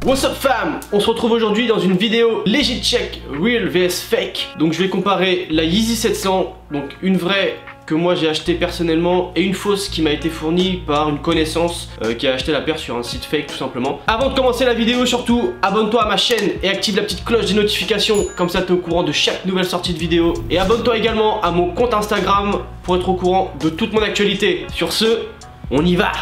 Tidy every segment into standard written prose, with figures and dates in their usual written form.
What's up fam? On se retrouve aujourd'hui dans une vidéo legit check real vs fake. Donc je vais comparer la Yeezy 700, donc une vraie que moi j'ai acheté personnellement et une fausse qui m'a été fournie par une connaissance qui a acheté la paire sur un site fake tout simplement. Avant de commencer la vidéo, surtout abonne-toi à ma chaîne et active la petite cloche des notifications, comme ça tu es au courant de chaque nouvelle sortie de vidéo. Et abonne-toi également à mon compte Instagram pour être au courant de toute mon actualité. Sur ce, on y va!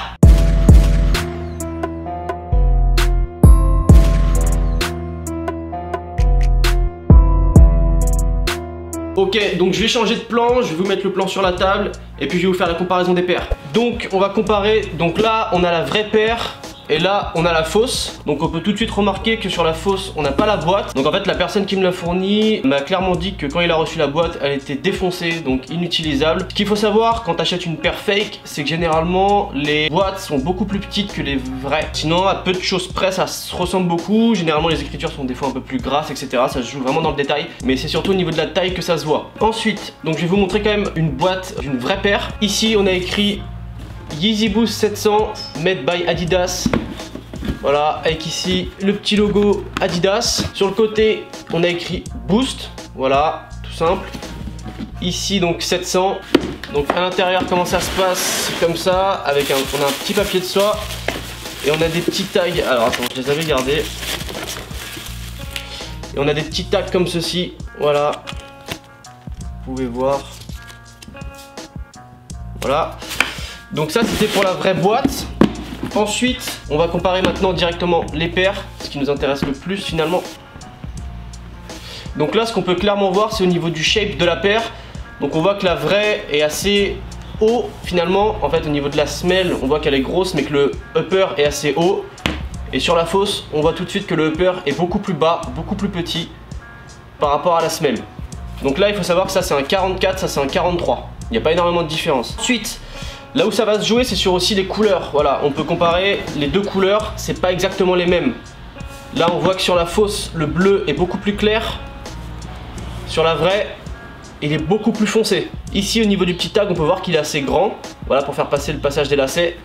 Ok, donc je vais changer de plan, je vais vous mettre le plan sur la table et puis je vais vous faire la comparaison des paires. Donc on va comparer, donc là on a la vraie paire et là on a la fausse. Donc on peut tout de suite remarquer que sur la fausse on n'a pas la boîte. Donc en fait la personne qui me l'a fournie m'a clairement dit que quand il a reçu la boîte elle était défoncée, donc inutilisable. Ce qu'il faut savoir quand tu achètes une paire fake, c'est que généralement les boîtes sont beaucoup plus petites que les vraies. Sinon à peu de choses près ça se ressemble beaucoup. Généralement les écritures sont des fois un peu plus grasses, etc. Ça se joue vraiment dans le détail, mais c'est surtout au niveau de la taille que ça se voit. Ensuite, donc je vais vous montrer quand même une boîte d'une vraie paire. Ici on a écrit Yeezy Boost 700 made by Adidas. Voilà, avec ici le petit logo Adidas. Sur le côté, on a écrit Boost. Voilà, tout simple. Ici donc 700. Donc à l'intérieur, comment ça se passe? Comme ça, avec on a un petit papier de soie et on a des petits tags. Alors attends, je les avais gardés. Et on a des petits tags comme ceci. Voilà, vous pouvez voir. Voilà. Donc ça c'était pour la vraie boîte. Ensuite on va comparer maintenant directement les paires, ce qui nous intéresse le plus finalement. Donc là ce qu'on peut clairement voir c'est au niveau du shape de la paire. Donc on voit que la vraie est assez haut finalement. En fait au niveau de la semelle on voit qu'elle est grosse mais que le upper est assez haut. Et sur la fausse on voit tout de suite que le upper est beaucoup plus bas, beaucoup plus petit par rapport à la semelle. Donc là il faut savoir que ça c'est un 44, ça c'est un 43. Il n'y a pas énormément de différence. Ensuite, là où ça va se jouer, c'est sur aussi les couleurs. Voilà, on peut comparer les deux couleurs, c'est pas exactement les mêmes. Là, on voit que sur la fausse, le bleu est beaucoup plus clair. Sur la vraie, il est beaucoup plus foncé. Ici, au niveau du petit tag, on peut voir qu'il est assez grand. Voilà, pour faire passer le passage des lacets.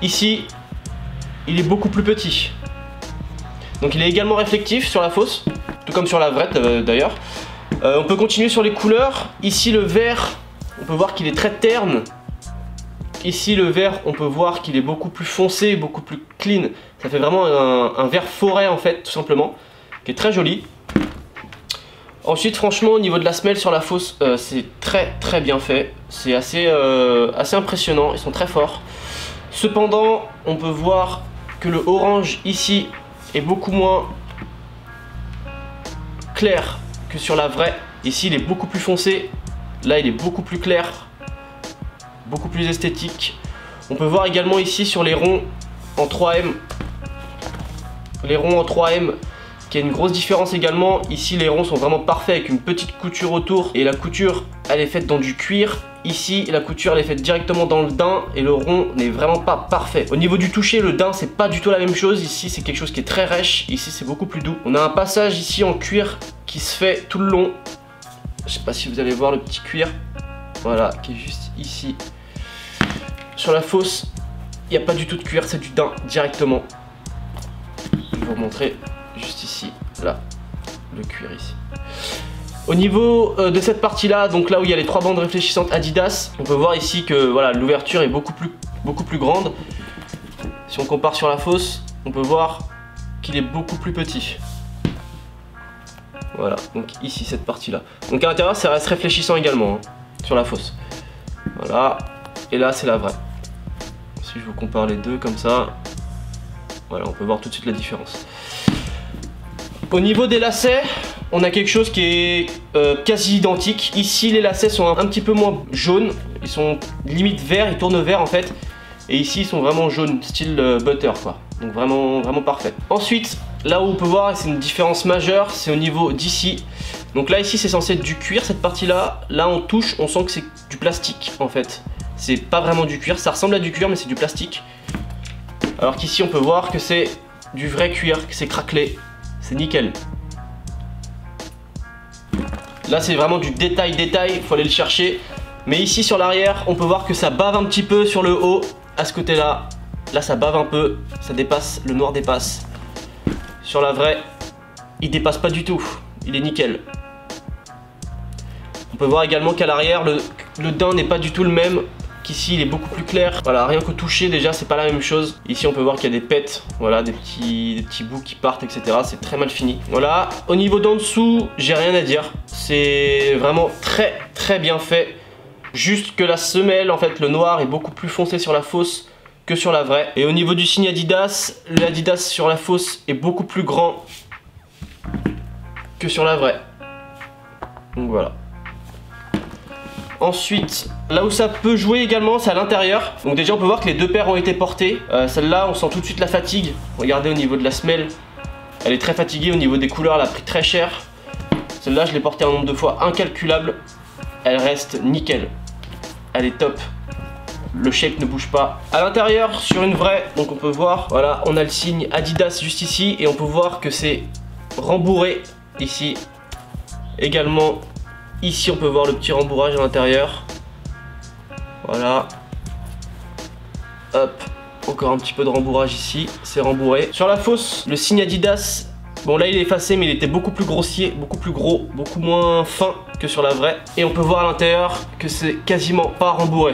Ici, il est beaucoup plus petit. Donc, il est également réflectif sur la fausse, tout comme sur la vraie d'ailleurs. On peut continuer sur les couleurs. Ici, le vert, on peut voir qu'il est très terne. Ici le vert, on peut voir qu'il est beaucoup plus foncé, beaucoup plus clean. Ça fait vraiment un vert forêt en fait, tout simplement, qui est très joli. Ensuite franchement au niveau de la semelle sur la fausse, c'est très bien fait. C'est assez impressionnant, ils sont très forts. Cependant on peut voir que le orange ici est beaucoup moins clair que sur la vraie. Ici il est beaucoup plus foncé, là il est beaucoup plus clair, beaucoup plus esthétique. On peut voir également ici sur les ronds en 3M, les ronds en 3M, qui a une grosse différence également. Ici les ronds sont vraiment parfaits avec une petite couture autour et la couture elle est faite dans du cuir. Ici la couture elle est faite directement dans le daim et le rond n'est vraiment pas parfait. Au niveau du toucher, le daim c'est pas du tout la même chose. Ici c'est quelque chose qui est très rêche, ici c'est beaucoup plus doux. On a un passage ici en cuir qui se fait tout le long. Je sais pas si vous allez voir le petit cuir, voilà, qui est juste ici. Sur la fausse, il n'y a pas du tout de cuir, c'est du daim directement. Je vais vous montrer juste ici, là, le cuir ici. Au niveau de cette partie-là, donc là où il y a les trois bandes réfléchissantes Adidas, on peut voir ici que voilà, l'ouverture est beaucoup plus grande. Si on compare sur la fausse, on peut voir qu'il est beaucoup plus petit. Voilà, donc ici cette partie-là. Donc à l'intérieur, ça reste réfléchissant également, hein, sur la fausse. Voilà, et là c'est la vraie. Si je vous compare les deux comme ça, voilà, on peut voir tout de suite la différence. Au niveau des lacets, on a quelque chose qui est quasi identique. Ici les lacets sont un petit peu moins jaunes, ils sont limite verts, ils tournent vert en fait. Et ici ils sont vraiment jaunes, style butter quoi. Donc vraiment parfait. Ensuite, là où on peut voir, et c'est une différence majeure, c'est au niveau d'ici. Donc là ici c'est censé être du cuir cette partie là. Là on touche, on sent que c'est du plastique en fait. C'est pas vraiment du cuir, ça ressemble à du cuir mais c'est du plastique. Alors qu'ici on peut voir que c'est du vrai cuir, que c'est craquelé. C'est nickel. Là c'est vraiment du détail, faut aller le chercher. Mais ici sur l'arrière, on peut voir que ça bave un petit peu sur le haut. À ce côté là, là ça bave un peu, ça dépasse, le noir dépasse. sur la vraie, il dépasse pas du tout, il est nickel. On peut voir également qu'à l'arrière, le daim n'est pas du tout le même, qu'ici il est beaucoup plus clair. Voilà, rien qu'au toucher déjà, c'est pas la même chose. Ici on peut voir qu'il y a des pets, voilà, des petits bouts qui partent, etc. C'est très mal fini. Voilà, au niveau d'en dessous, j'ai rien à dire. C'est vraiment très bien fait. Juste que la semelle, en fait, le noir est beaucoup plus foncé sur la fausse que sur la vraie. Et au niveau du signe Adidas, l'Adidas sur la fausse est beaucoup plus grand que sur la vraie. Donc voilà. Ensuite, là où ça peut jouer également, c'est à l'intérieur. Donc déjà on peut voir que les deux paires ont été portées. Celle-là, on sent tout de suite la fatigue. Regardez au niveau de la semelle, elle est très fatiguée. Au niveau des couleurs, elle a pris très cher. Celle-là, je l'ai portée un nombre de fois incalculable. Elle reste nickel. Elle est top. Le shape ne bouge pas. À l'intérieur, sur une vraie, donc on peut voir, voilà, on a le signe Adidas juste ici. Et on peut voir que c'est rembourré ici. Également, ici on peut voir le petit rembourrage à l'intérieur. Voilà. Hop. Encore un petit peu de rembourrage ici. C'est rembourré. Sur la fausse, le signe Adidas, bon là il est effacé mais il était beaucoup plus grossier, beaucoup plus gros, beaucoup moins fin que sur la vraie. Et on peut voir à l'intérieur que c'est quasiment pas rembourré.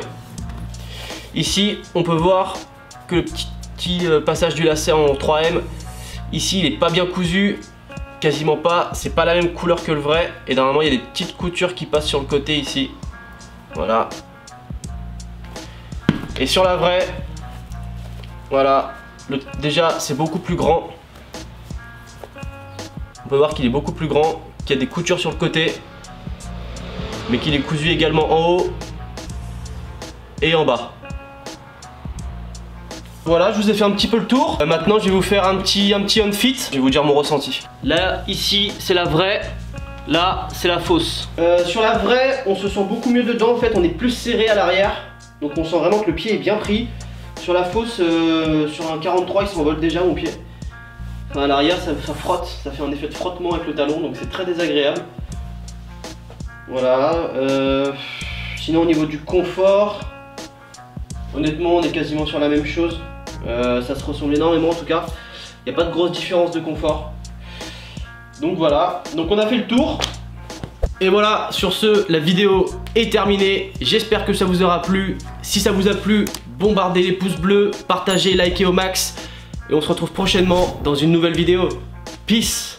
Ici on peut voir que le petit passage du lacet en 3M, ici il est pas bien cousu. Quasiment pas, c'est pas la même couleur que le vrai. Et normalement il y a des petites coutures qui passent sur le côté ici. Voilà. Et sur la vraie, voilà, déjà c'est beaucoup plus grand. On peut voir qu'il est beaucoup plus grand, qu'il y a des coutures sur le côté, mais qu'il est cousu également en haut et en bas. Voilà, je vous ai fait un petit peu le tour. Maintenant, je vais vous faire un petit on fit. Je vais vous dire mon ressenti. Là, ici, c'est la vraie. Là, c'est la fausse. Sur la vraie, on se sent beaucoup mieux dedans. En fait, on est plus serré à l'arrière. Donc, on sent vraiment que le pied est bien pris. Sur la fausse, sur un 43, il s'envole déjà mon pied. Enfin, à l'arrière, ça frotte. Ça fait un effet de frottement avec le talon. Donc, c'est très désagréable. Voilà. Sinon, au niveau du confort, honnêtement, on est quasiment sur la même chose. Ça se ressemble énormément en tout cas. Il n'y a pas de grosse différence de confort. Donc voilà, donc on a fait le tour. Et voilà, sur ce, la vidéo est terminée. J'espère que ça vous aura plu. Si ça vous a plu, bombardez les pouces bleus, partagez, likez au max. Et on se retrouve prochainement dans une nouvelle vidéo. Peace.